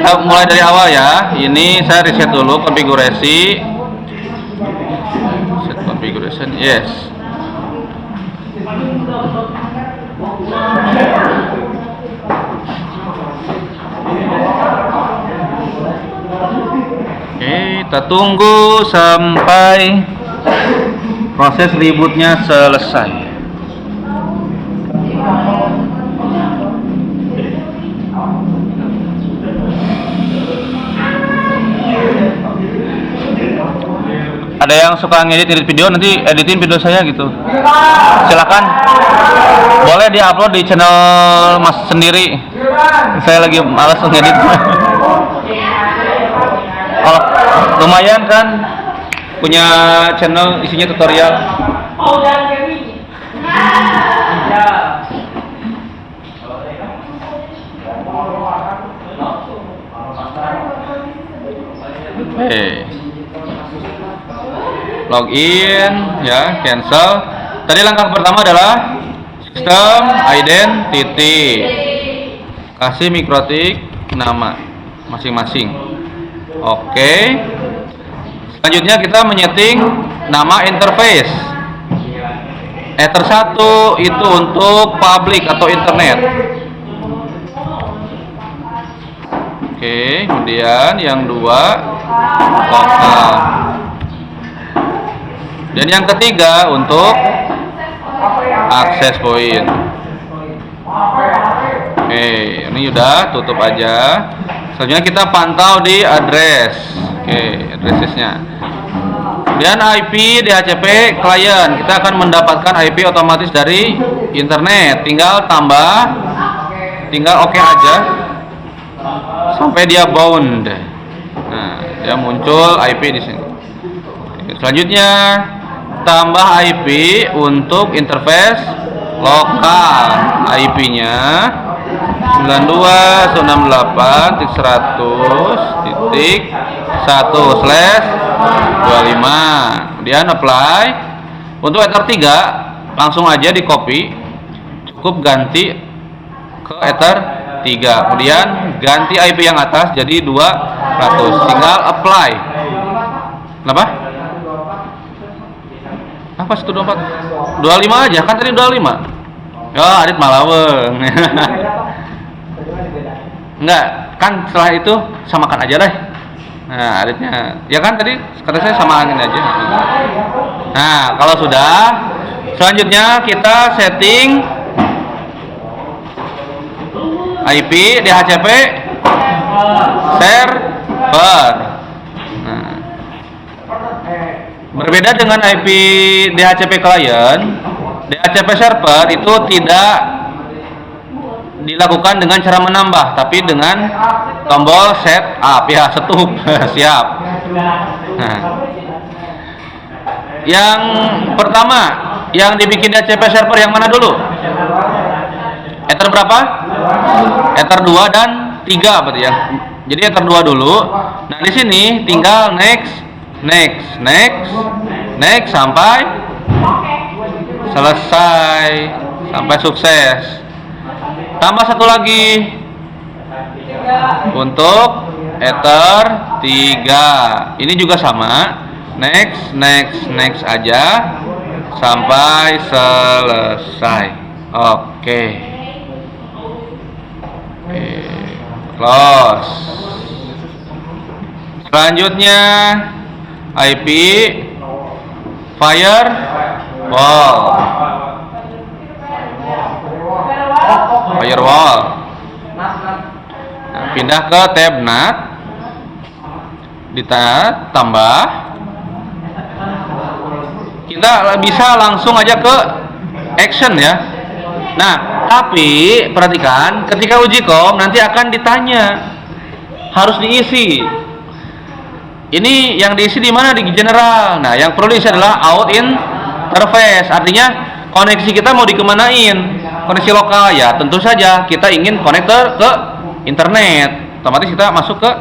Kita mulai dari awal ya. Ini saya reset dulu konfigurasi. Set configuration, yes. Oke, kita tunggu sampai proses rebootnya selesai. Ada yang suka ngedit video, nanti editin video saya gitu. Silakan. Boleh diupload di channel Mas sendiri. Saya lagi malas ngedit. Oh, lumayan kan punya channel isinya tutorial. Login ya, cancel. Tadi langkah pertama adalah sistem identity. Kasih mikrotik nama masing-masing. Oke. Selanjutnya kita menyeting nama interface. Ether 1 itu untuk public atau internet. Oke, kemudian yang 2 lokal. Dan yang ketiga untuk access point. Oke, ini udah tutup aja. Selanjutnya kita pantau di address. Oke, addressnya. Dan IP DHCP klien, kita akan mendapatkan IP otomatis dari internet. Tinggal tambah, tinggal oke aja sampai dia bound. Nah, dia muncul IP di sini. Selanjutnya tambah IP untuk interface lokal. IP-nya 92.168.1/25. Kemudian apply. Untuk Ether 3 langsung aja di copy, cukup ganti ke Ether 3. Kemudian ganti IP yang atas jadi 200. Tinggal apply. Kenapa? Apa 124? 25 aja kan tadi 25. Ya, Adit malaweng. Enggak, kan setelah itu samakan aja deh. Nah, Aditnya ya kan tadi kata saya samain aja. Nah, kalau sudah, selanjutnya kita setting IP DHCP server. Nah, berbeda dengan IP DHCP client, DHCP server itu tidak dilakukan dengan cara menambah, tapi dengan tombol setup ya, setup. Siap. Nah, yang pertama yang dibikin DHCP server yang mana dulu? Ether berapa? Ether 2 dan 3 berarti ya. Jadi Ether 2 dulu. Nah, di sini tinggal next sampai selesai, sampai sukses. Tambah satu lagi untuk Ether 3. Ini juga sama, next aja sampai selesai. Oke. Close. Selanjutnya IP firewall. Nah, pindah ke tab NAT, ditambah. Kita bisa langsung aja ke action ya. Nah, tapi perhatikan ketika uji kom nanti akan ditanya, harus diisi. Ini yang diisi di mana? Di general. Nah, yang perlu diisi adalah out interface. Artinya koneksi kita mau dikemanain? Koneksi lokal ya, tentu saja kita ingin konektor ke internet. Otomatis kita masuk ke.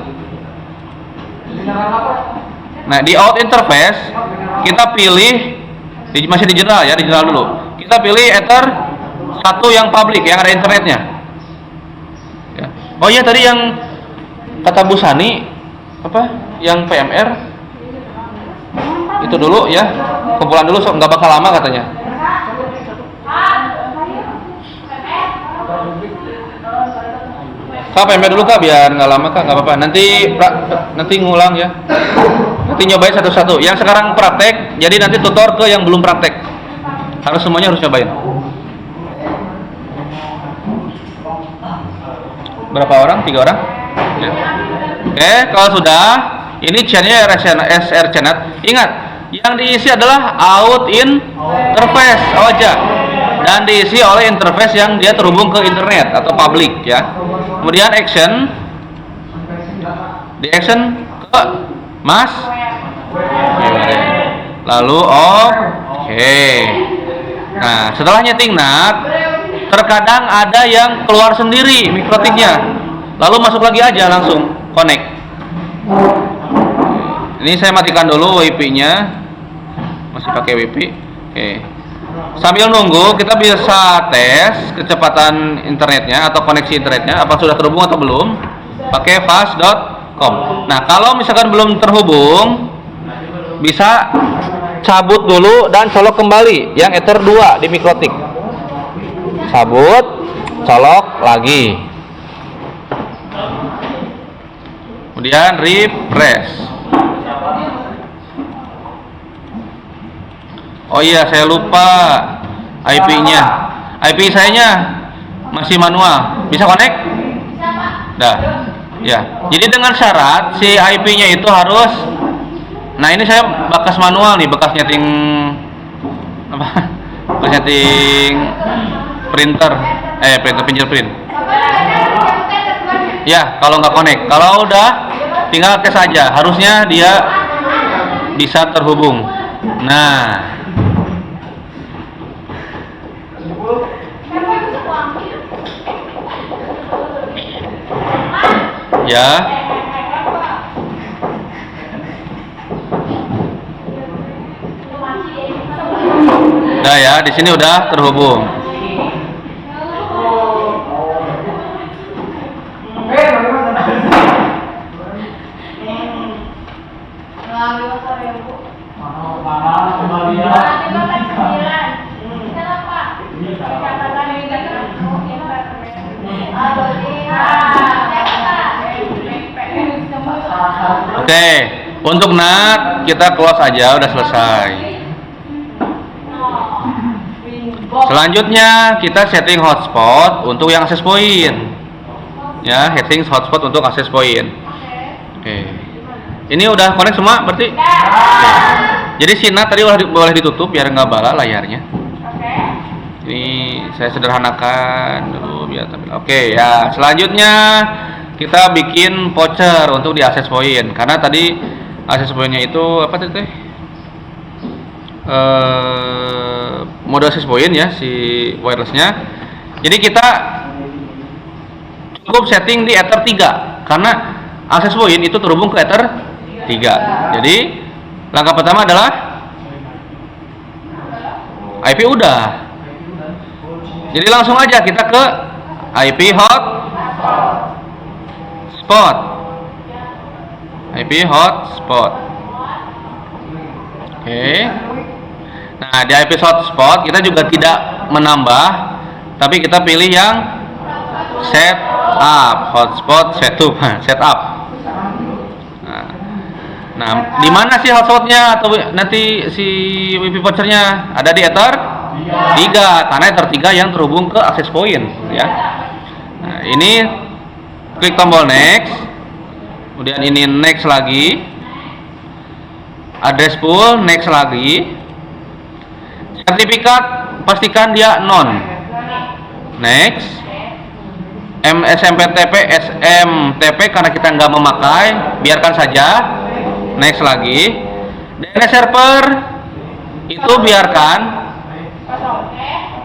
Nah, di out interface kita pilih masih di general ya, di general dulu. Kita pilih Ether 1 yang public, yang ada internetnya. Ya. Oh iya, tadi yang kata Bu Sani apa yang PMR itu dulu ya, kumpulan dulu nggak bakal lama katanya. Kak PMR dulu Kak, biar nggak lama Kak, nggak apa-apa. Nanti ngulang ya. Nanti nyobain satu-satu. Yang sekarang praktek, jadi nanti tutor ke yang belum praktek. Harus semuanya harus nyobain. Berapa orang? 3 orang? Ya. Oke, kalau sudah, ini channelnya SR channel. Ingat, yang diisi adalah out interface aja, dan diisi oleh interface yang dia terhubung ke internet atau public ya. Kemudian action, di action ke Mas, lalu oke. Nah, setelah nyeting NAT, terkadang ada yang keluar sendiri mikrotiknya, lalu masuk lagi aja langsung connect. Ini saya matikan dulu WiFi-nya, masih pakai WiFi. Oke. Sambil nunggu kita bisa tes kecepatan internetnya atau koneksi internetnya, apa sudah terhubung atau belum, pakai fast.com. Nah, kalau misalkan belum terhubung, bisa cabut dulu dan colok kembali yang Ether 2 di mikrotik. Cabut, colok lagi. Kemudian refresh. Oh iya, saya lupa IP-nya. IP sayanya masih manual. Bisa connect? Dah. Ya. Jadi dengan syarat si IP-nya itu harus. Nah, ini saya bekas manual nih, bekas nyeting apa? Bekas nyeting printer fingerprint. Ya, kalau nggak connect. Kalau udah tinggal tes aja. Harusnya dia bisa terhubung. Nah, ya. Nah ya, di sini udah terhubung. Oke, untuk NAT kita close aja, udah selesai. Selanjutnya kita setting hotspot untuk yang access point. Ya, setting hotspot untuk access point. Oke. Ini udah connect semua berarti? Oke. Jadi si NAT tadi boleh ditutup biar nggak bala layarnya. Ini saya sederhanakan dulu biar tampil. Oke, ya. Selanjutnya kita bikin voucher untuk di access point, karena tadi access pointnya itu apa tadi? Mode access point ya, si wirelessnya. Jadi kita cukup setting di Ether 3 karena access point itu terhubung ke Ether 3. Jadi langkah pertama adalah IP udah. Jadi langsung aja kita ke IP hotspot. Oke. Nah, di IP hotspot kita juga tidak menambah, tapi kita pilih yang setup hotspot setup. Nah, di mana sih hotspotnya atau nanti si WiFi vouchernya? Ada di Ether 3, karena Ether 3 yang terhubung ke access point ya. Nah, ini klik tombol next, kemudian ini next lagi, address pool next lagi, sertifikat pastikan dia non, next, SMTP karena kita nggak memakai, biarkan saja, next lagi, DNS server itu biarkan,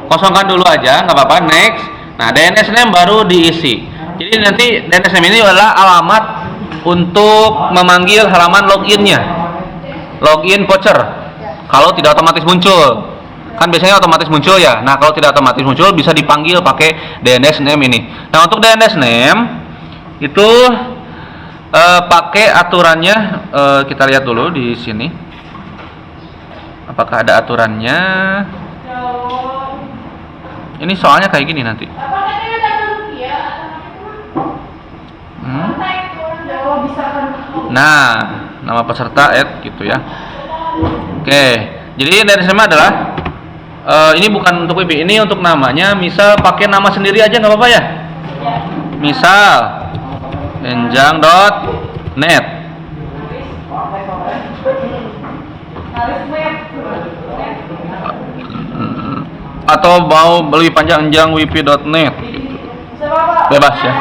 kosongkan dulu aja, nggak apa-apa, next. Nah, DNS name baru diisi. Jadi nanti DNS name ini adalah alamat untuk memanggil halaman loginnya, login voucher. Kalau tidak otomatis muncul, kan biasanya otomatis muncul ya. Nah, kalau tidak otomatis muncul bisa dipanggil pakai DNS name ini. Nah, untuk DNS name itu pakai aturannya, kita lihat dulu di sini. Apakah ada aturannya? Ini soalnya kayak gini nanti. Nah, nama peserta gitu ya. Oke, jadi dari SMA adalah ini bukan untuk WP, ini untuk namanya. Misal pakai nama sendiri aja nggak apa-apa ya. Misal enjang.net atau mau lebih panjang enjangwp.net gitu. Bebas ya.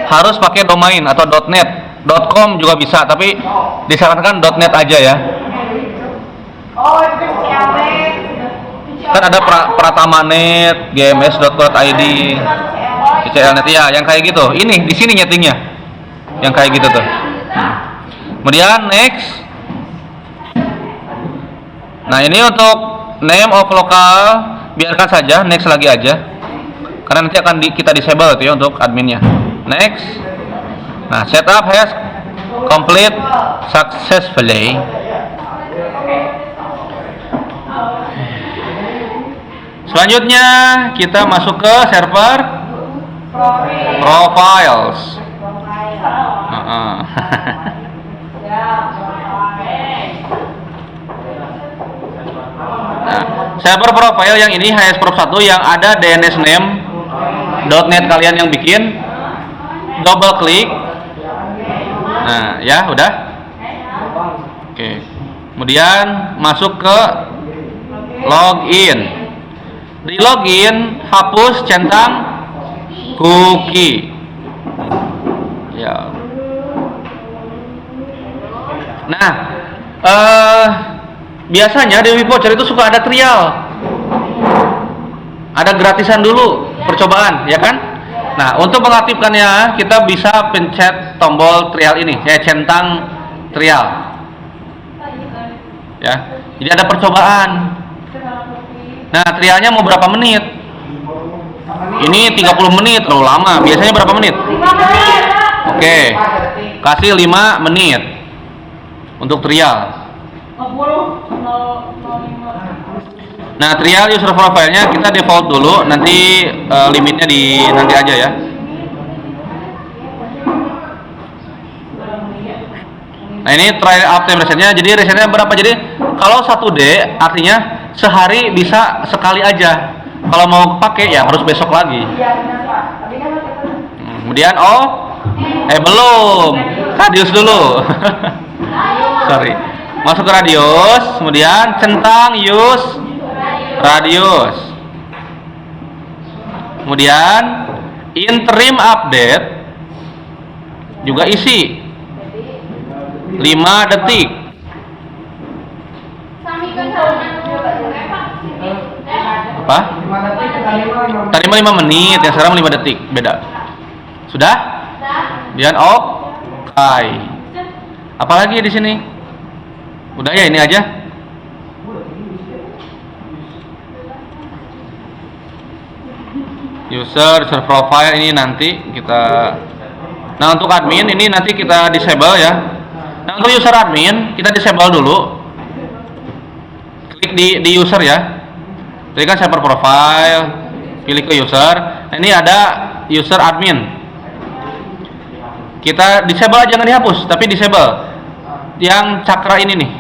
Harus pakai domain atau .net, .com juga bisa, tapi disarankan .net aja ya. Kan ada Pratamanet, gms.co.id, cclnet ya, yang kayak gitu. Ini di sini nyetingnya, yang kayak gitu tuh. Kemudian next. Nah ini untuk name of local, biarkan saja, next lagi aja, karena nanti akan kita disable itu ya untuk adminnya. Next. Nah setup has complete successfully. Selanjutnya kita masuk ke server profiles. Nah, server profile yang ini HSProp 1 yang ada DNS name .net kalian yang bikin, double klik. Nah ya udah. Oke. Kemudian masuk ke login. Di login hapus centang cookie ya. Nah biasanya di voucher itu suka ada trial, ada gratisan dulu percobaan ya kan. Nah untuk mengaktifkannya kita bisa pencet tombol trial ini, saya centang trial ya. Jadi ada percobaan. Nah trialnya mau berapa menit? Ini 30 menit, terlalu lama. Biasanya berapa menit? 5 menit. Oke, kasih 5 menit untuk trial. Nah trial user profile-nya kita default dulu, nanti limitnya di nanti aja ya. Nah ini trial uptime resetnya, jadi resetnya berapa? Jadi kalau 1D artinya sehari bisa sekali aja. Kalau mau pakai ya harus besok lagi. Kemudian belum, radius dulu. Sorry. Masuk ke radius, kemudian centang use radius. Kemudian interim update juga isi 5 detik. Apa? Tadi 5 menit, yang sekarang 5 detik, beda. Sudah? Kemudian oke. Apalagi di sini? Udah ya, ini aja. User profile ini nanti kita. Nah untuk admin ini nanti kita disable ya. Nah untuk user admin kita disable dulu. Klik di user ya. Tadi kan server profile, pilih ke user. Nah, ini ada user admin. Kita disable, jangan dihapus, tapi disable. Yang cakra ini nih.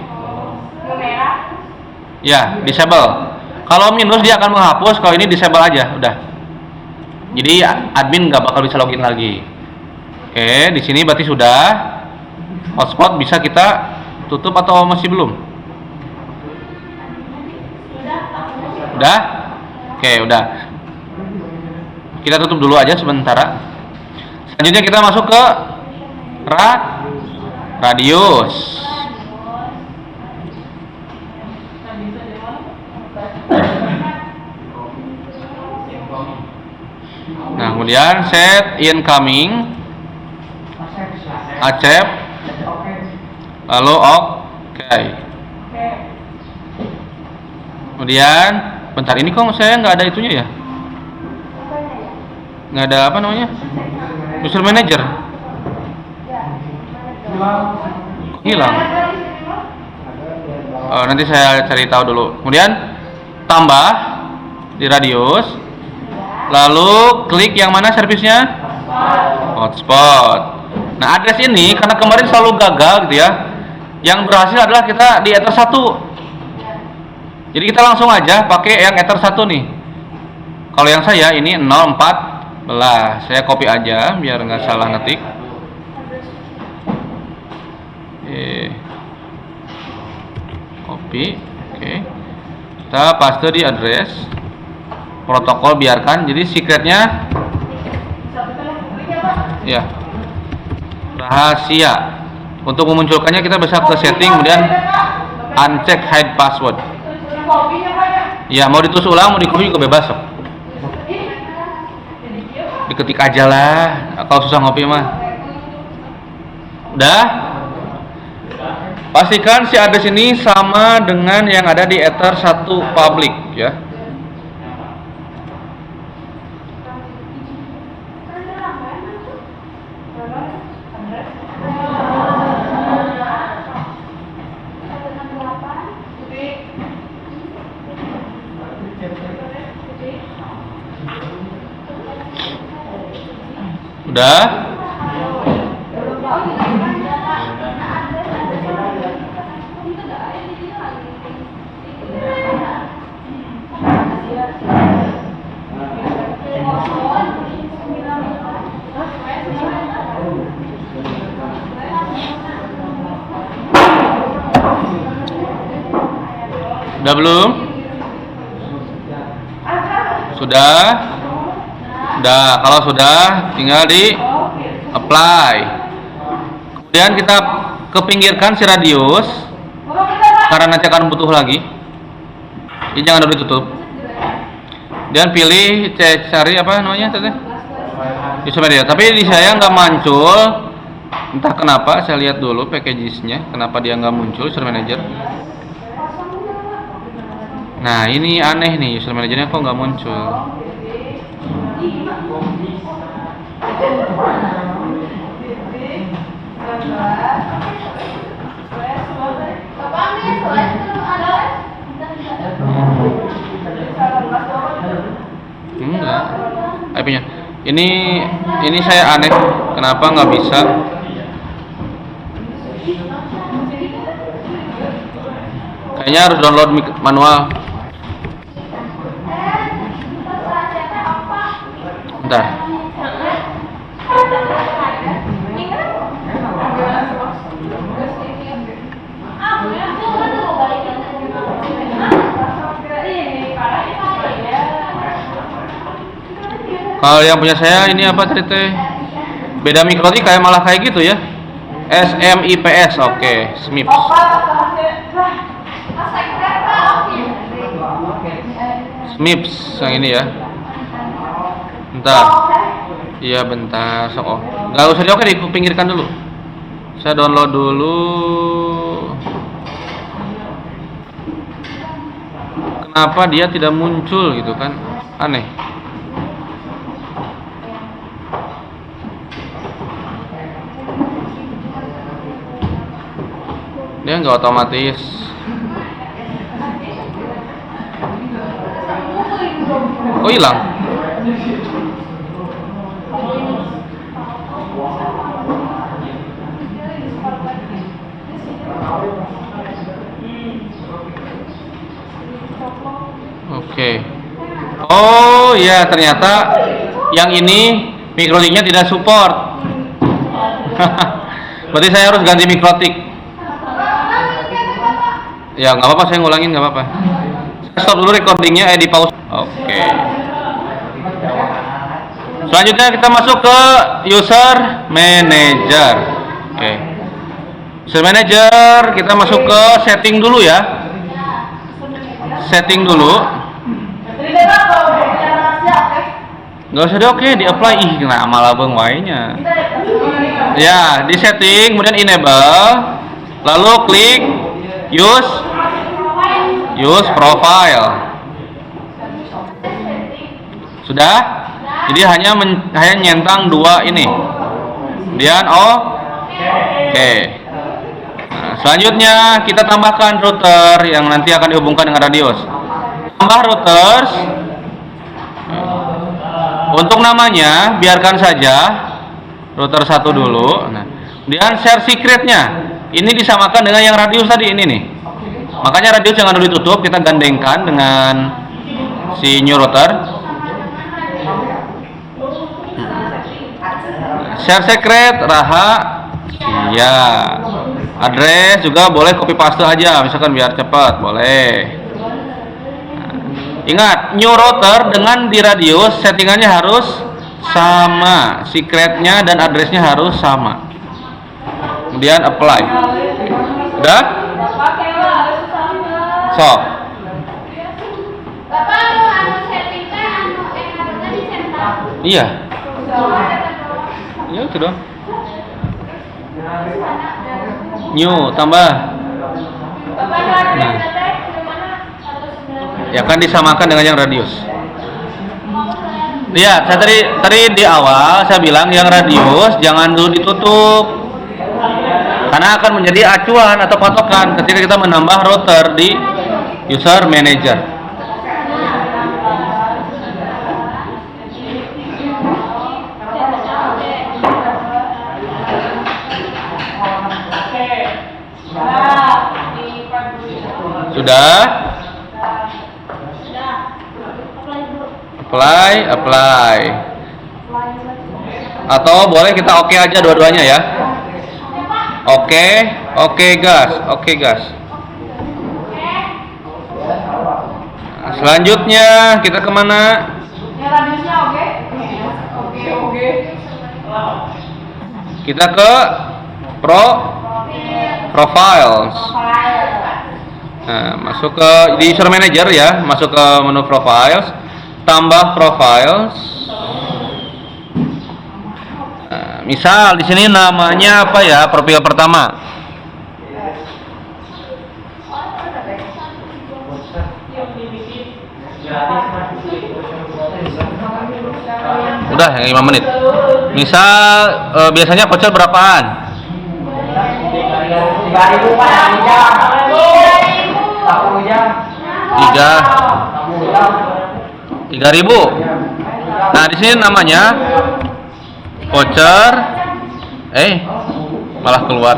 Ya, disable. Kalau minus dia akan menghapus, kalau ini disable aja, udah. Jadi admin nggak bakal bisa login lagi. Oke, di sini berarti sudah. Hotspot bisa kita tutup atau masih belum? Udah? Oke, udah. Kita tutup dulu aja sementara. Selanjutnya kita masuk ke radius. Nah, kemudian set incoming, accept, lalu oke. Kemudian bentar, ini kok saya nggak ada itunya ya? Nggak ada apa namanya? User manager hilang. Nanti saya cari tahu dulu. Kemudian tambah di radius, lalu klik yang mana servisnya? Hotspot. Nah, address ini karena kemarin selalu gagal gitu ya, yang berhasil adalah kita di Ether 1. Jadi kita langsung aja pakai yang Ether 1 nih. Kalau yang saya ini 014, saya copy aja biar nggak salah ngetik. Copy, oke. Kita paste di address. Protokol biarkan, jadi secretnya ya rahasia. Untuk memunculkannya kita bisa ke setting, kemudian uncheck hide password. Ya, mau ditulis ulang, mau di copy juga bebas. Diketik aja lah, kalau susah ngopi mah. Udah. Pastikan si address ini sama dengan yang ada di Ether 1 public ya. Udah. Udah belum? Sudah? Udah, kalau sudah tinggal di apply. Kemudian kita kepinggirkan si radius karena nanti akan butuh lagi. Jadi jangan dulu ditutup. Dan pilih cari apa namanya tadi? User manager. Tapi di saya nggak muncul. Entah kenapa, saya lihat dulu packages-nya. Kenapa dia nggak muncul user manager? Nah, ini aneh nih, user manajernya kok nggak muncul. Enggak. IP-nya. Ini saya aneh. Kenapa nggak bisa? Kayaknya harus download manual. Bentar. Kalau yang punya saya ini apa tadi teh? Beda mikrotik kayak malah kayak gitu ya. SMIPS, oke, SMIPS. SMIPS yang ini ya. Bentar. Iya bentar. Oh, nggak usah di oke, dipinggirkan dulu. Saya download dulu. Kenapa dia tidak muncul gitu kan? Aneh. Dia nggak otomatis. Oh, hilang. Oke. Oh ya, ternyata yang ini mikrotiknya tidak support. Berarti saya harus ganti mikrotik. Ya nggak apa-apa, saya ngulangin nggak apa-apa. Saya stop dulu recordingnya, di pause. Oke. Selanjutnya kita masuk ke user manager. Oke. User manager kita masuk ke setting dulu ya. Setting dulu. Nggak usah di apply. Ih, kena malah beng wainya. Ya, di setting, kemudian enable, lalu klik use profile. Sudah? Jadi hanya nyentang dua ini. Kemudian oke. Nah, selanjutnya kita tambahkan router yang nanti akan dihubungkan dengan radius. Tambah routers. Untuk namanya biarkan saja router 1 dulu. Nah, kemudian share secretnya ini disamakan dengan yang radius tadi ini nih. Makanya radius jangan dulu ditutup, kita gandengkan dengan si new router. Share secret rahasia. Address juga boleh copy paste aja, misalkan biar cepat, boleh. Ingat, new router dengan di radius settingannya harus sama, secretnya dan addressnya harus sama. Kemudian apply. Udah? So. Iya. Ya itu dong. New tambah. Nah. Ya kan disamakan dengan yang radius. Lihat, saya tadi di awal saya bilang yang radius jangan dulu ditutup. Karena akan menjadi acuan atau patokan ketika kita menambah router di user manager. Sudah? Apply. Atau boleh kita oke aja dua-duanya ya. Oke gas. Nah, selanjutnya kita kemana? Kita ke profiles. Nah, masuk ke di user manager ya, masuk ke menu profiles, tambah profiles. Nah, misal di sini namanya apa ya, profil pertama. Udah yang 5 menit. Misal biasanya voucher berapaan? 3.000. Nah, di sini namanya voucher. Malah keluar.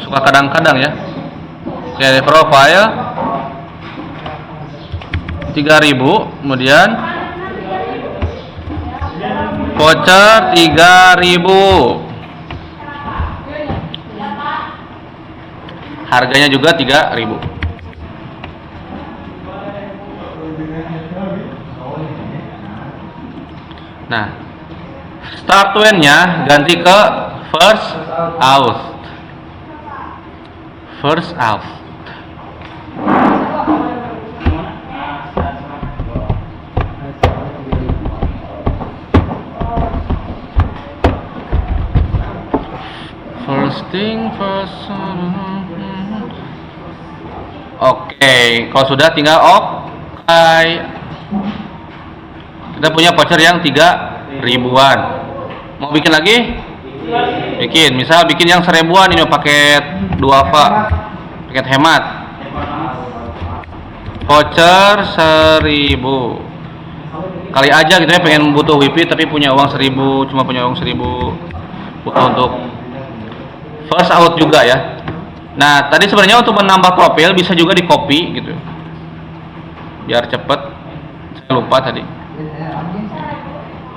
Suka kadang-kadang ya. Oke, profile 3.000, kemudian voucher 3.000. Harganya juga 3.000. Nah, start when-nya ganti ke first out. First out. First thing first. Oke, kalau sudah tinggal oke. Kita punya voucher yang 3.000-an. Mau bikin lagi? Bikin. Misal bikin yang 1.000-an ini paket duafa, paket hemat. Voucher 1.000. Kali aja gitu ya, pengen butuh wifi tapi punya uang 1.000, cuma punya uang 1.000 butuh untuk first out juga ya. Nah, tadi sebenarnya untuk menambah profil bisa juga di copy gitu, biar cepet. Saya lupa tadi.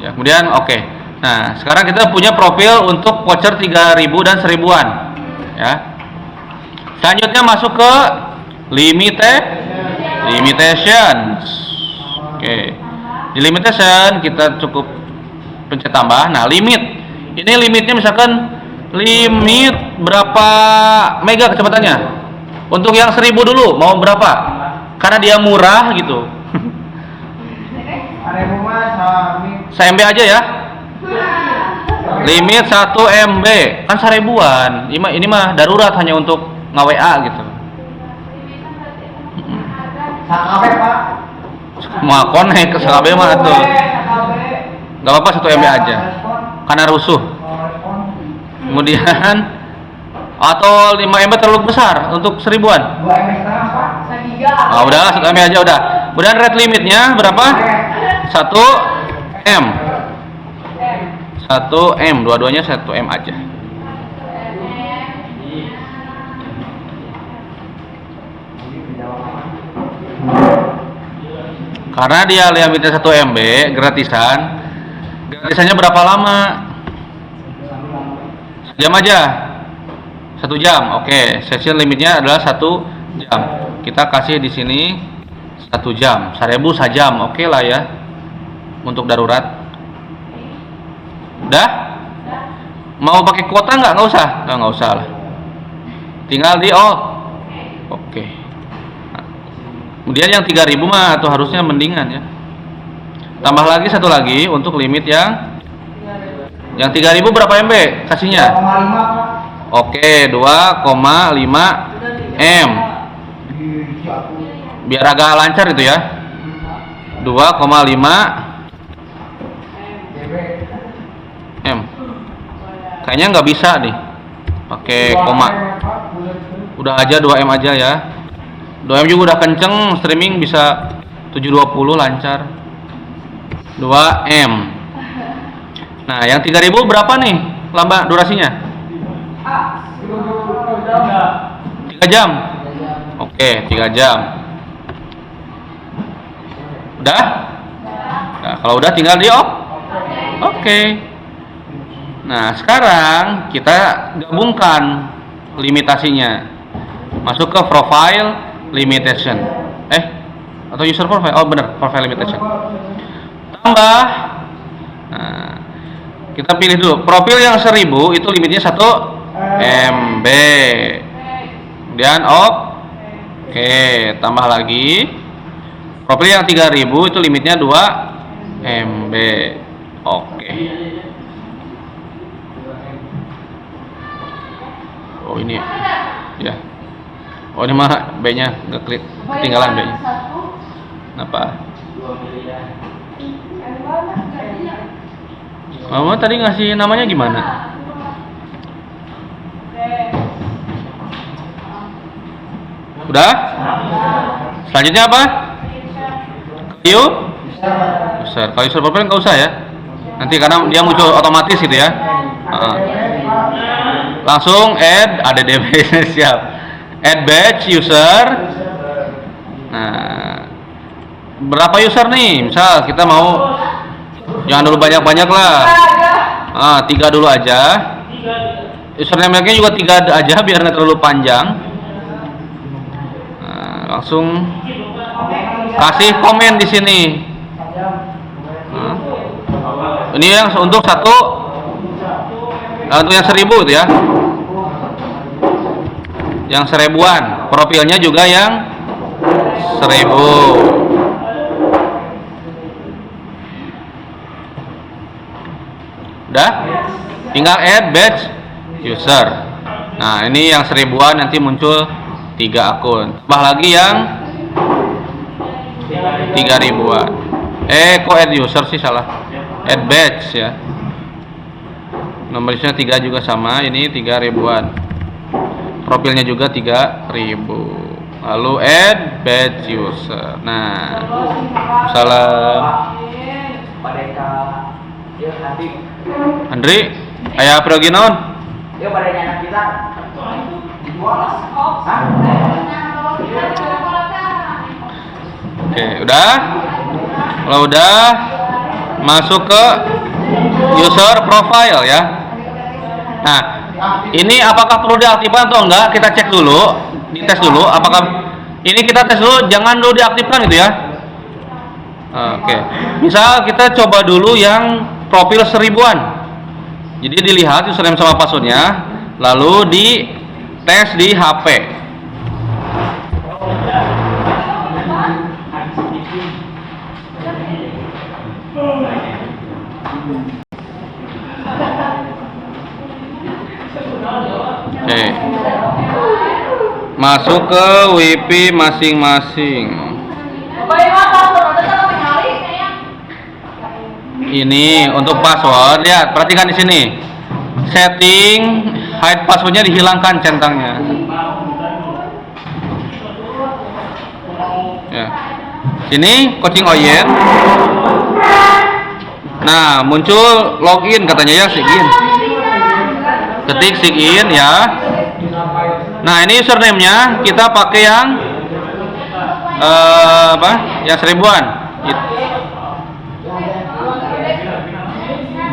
Ya, kemudian oke. Nah, sekarang kita punya profil untuk voucher 3.000 dan 1.000-an. Ya. Selanjutnya masuk ke limitations. Oke. Di limitation kita cukup pencet tambah. Nah, limit. Ini limitnya misalkan limit berapa mega kecepatannya. Untuk yang 1.000 dulu mau berapa? Karena dia murah gitu. 1 MB aja ya. Limit 1 MB kan 1.000-an. Ini mah darurat hanya untuk nge-WA gitu. Mau connect ke SKB mah tuh. Nggak apa-apa 1 MB aja, karena rusuh. Kemudian atau 5 MB terlalu besar untuk 1000-an. Nah, udah 1 MB aja udah. Kemudian rate limitnya berapa? 1 M. 1 M, dua-duanya 1 M aja. Karena dia limitnya 1 MB gratisan. Gratisannya berapa lama? Jam aja. 1 jam. Oke, session limitnya adalah 1 jam. Kita kasih di sini 1 jam. 1000 sajam. Oke lah ya. Untuk darurat. Udah? Mau pakai kuota nggak? Nggak usah. Nggak usah lah. Tinggal di Oke. Kemudian yang 3000 mah atau harusnya mendingan ya. Tambah lagi 1 lagi untuk limit yang 3000 berapa MB kasihnya? Oke, 2,5 M. Biar agak lancar itu ya. 2,5 M. Kayaknya nggak bisa nih pakai koma. Udah aja 2 M aja ya. 2 M juga udah kenceng, streaming bisa 720 lancar. 2 M. Nah, yang 3000 berapa nih lama durasinya? 3 jam. Oke, 3 jam. Udah? Nah, kalau udah tinggal di Oke. Nah, sekarang kita gabungkan limitasinya. Masuk ke profile limitation. Atau user profile. Oh, bener, profile limitation. Tambah. Nah, kita pilih dulu. Profil yang 1000 itu limitnya 1 MB. Kemudian oke, tambah lagi. Profil yang 3000 itu limitnya 2 MB. Oke. Oh, ini ya. Oh, ini mah B-nya nggak klik, ketinggalan B-nya. Kenapa? Mama tadi ngasih namanya gimana? Udah? Selanjutnya apa? Kayu? User. Kalau user profile nggak usah ya. Nanti karena dia muncul otomatis gitu ya. Langsung add ADDB. Siap. Add batch user. Nah, berapa user nih? Misal kita mau, jangan dulu banyak-banyak lah. 3 dulu aja. Username-nya juga 3 aja biar nggak terlalu panjang. Nah, langsung kasih komen di sini. Ini yang untuk untuk yang 1000 itu ya. Yang 1000-an, profilnya juga yang 1000. Udah? Tinggal add batch user. Nah, ini yang 1000-an nanti muncul 3 akun. Tambah lagi yang 3000-an. Kok add user sih salah? Add batch ya. Nomornya 3 juga sama, ini 3000-an. Profilnya juga 3000. Lalu add batch user. Nah, salam. Andri, ayah pergi non? Dia pada anak kita. Oke, udah? Kalau udah, masuk ke user profile ya. Nah, ini apakah perlu diaktifkan atau enggak? Kita cek dulu, dites dulu. Apakah ini kita tes dulu? Jangan dulu diaktifkan gitu ya. Oke. Misal kita coba dulu yang profil 1000-an. Jadi dilihat username sama passwordnya, lalu di tes di HP. Oke. Masuk ke WP masing-masing. Ini untuk password, lihat, perhatikan di sini. Setting hide passwordnya dihilangkan centangnya. Ya. Sini coaching Oyen. Nah, muncul login katanya ya, sigin. Ketik sigin ya. Nah, ini username-nya kita pakai yang Yang 1000-an.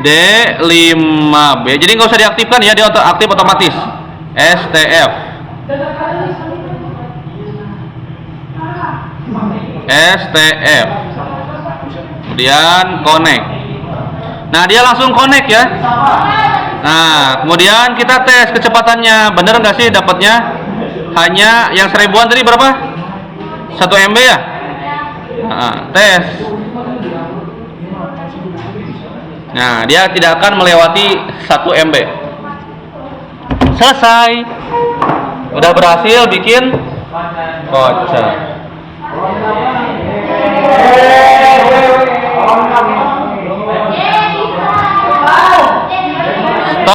D5B. Jadi nggak usah diaktifkan ya, dia aktif otomatis. STF. STF. Kemudian connect. Nah, dia langsung connect ya. Nah, kemudian kita tes kecepatannya. Bener nggak sih dapatnya? Hanya yang 1000-an tadi berapa? 1 MB ya? Nah, tes. Nah, dia tidak akan melewati 1 MB. Selesai. Udah berhasil bikin voucher.